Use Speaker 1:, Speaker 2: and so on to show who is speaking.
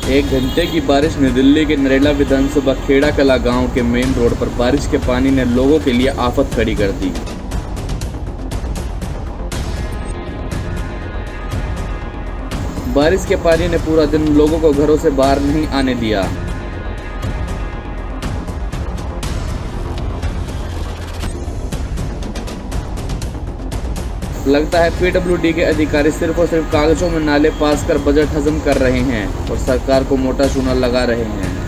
Speaker 1: एक घंटे की बारिश में दिल्ली के नरेला विधानसभा खेड़ा कला गांव के मेन रोड पर बारिश के पानी ने लोगों के लिए आफत खड़ी कर दी। बारिश के पानी ने पूरा दिन लोगों को घरों से बाहर नहीं आने दिया। लगता है पीडब्ल्यूडी के अधिकारी सिर्फ और सिर्फ कागजों में नाले पास कर बजट हजम कर रहे हैं और सरकार को मोटा चूना लगा रहे हैं।